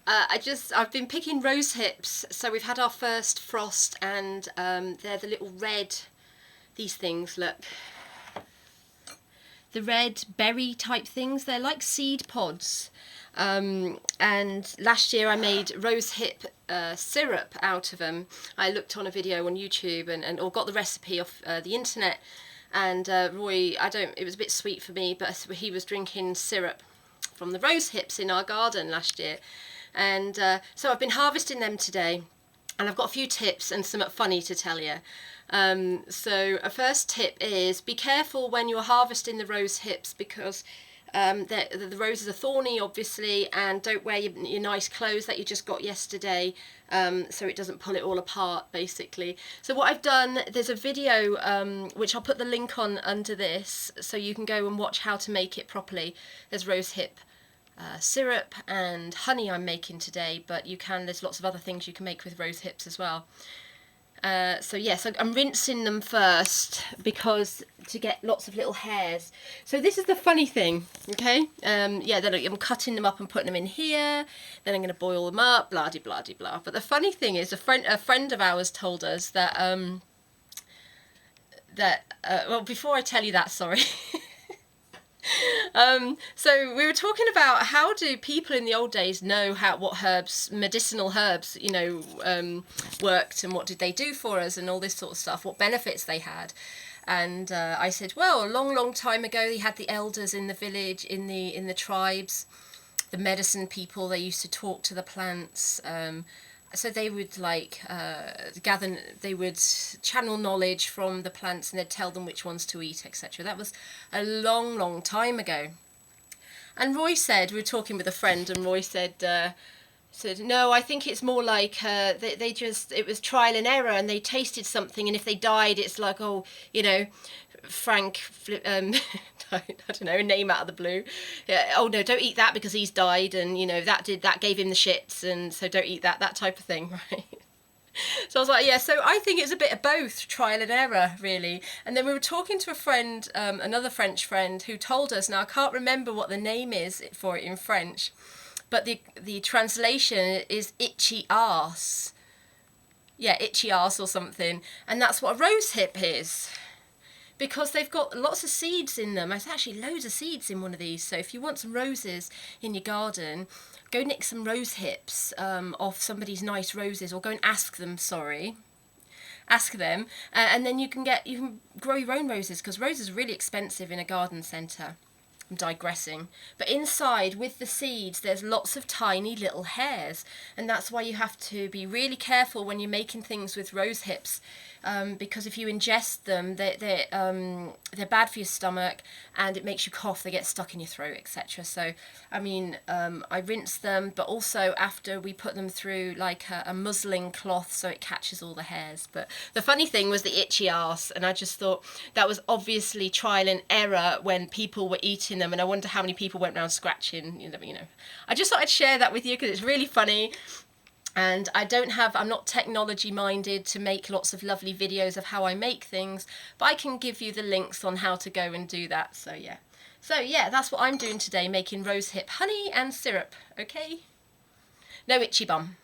I've been picking rose hips. So we've had our first frost, and they're the little red, these things, look. The red berry type things, they're like seed pods. And last year I made rosehip syrup out of them. I looked on a video on YouTube or got the recipe off the internet. And Roy, it was a bit sweet for me, but he was drinking syrup from the rose hips in our garden last year. And so I've been harvesting them today, and I've got a few tips and something funny to tell you. So a first tip is be careful when you're harvesting the rose hips, because the roses are thorny, obviously, and don't wear your nice clothes that you just got yesterday, so it doesn't pull it all apart, basically. So what I've done, there's a video which I'll put the link on under this, so you can go and watch how to make it properly. There's rosehip syrup and honey I'm making today, but there's lots of other things you can make with rose hips as well. So yes, I'm rinsing them first because to get lots of little hairs. So this is the funny thing, okay? Yeah, then I'm cutting them up and putting them in here. Then I'm going to boil them up, blah de blah de blah. But the funny thing is, a friend of ours told us that well, before I tell you that, sorry. So we were talking about how do people in the old days know what herbs, medicinal herbs, worked, and what did they do for us, and all this sort of stuff, what benefits they had. And I said, well, a long time ago, they had the elders in the village, in the tribes, the medicine people. They used to talk to the plants. So they would they would channel knowledge from the plants, and they'd tell them which ones to eat, etc. That was a long time ago. And Roy said, we were talking with a friend, and Roy said, no, I think it's more like it was trial and error, and they tasted something, and if they died, it's like, Frank, I don't know, a name out of the blue. Yeah, oh no, don't eat that because he's died, and that gave him the shits, and so don't eat that type of thing, right? So I was like, yeah, so I think it's a bit of both, trial and error, really. And then we were talking to a friend, another French friend, who told us, now I can't remember what the name is for it in French, but the translation is itchy arse. Yeah, itchy arse or something, and that's what a rosehip is. Because they've got lots of seeds in them. There's actually loads of seeds in one of these. So if you want some roses in your garden, go nick some rose hips off somebody's nice roses, or go and ask them, and then you can grow your own roses, because roses are really expensive in a garden centre. I'm digressing. But inside, with the seeds, there's lots of tiny little hairs, and that's why you have to be really careful when you're making things with rose hips. Because if you ingest them, they're bad for your stomach, and it makes you cough. They get stuck in your throat, etc. So, I mean, I rinse them, but also after we put them through like a muslin cloth so it catches all the hairs. But the funny thing was the itchy arse, and I just thought that was obviously trial and error when people were eating them, and I wonder how many people went around scratching. I just thought I'd share that with you because it's really funny. And I'm not technology minded to make lots of lovely videos of how I make things, but I can give you the links on how to go and do that. So yeah, that's what I'm doing today, making rosehip honey and syrup, okay? No itchy bum.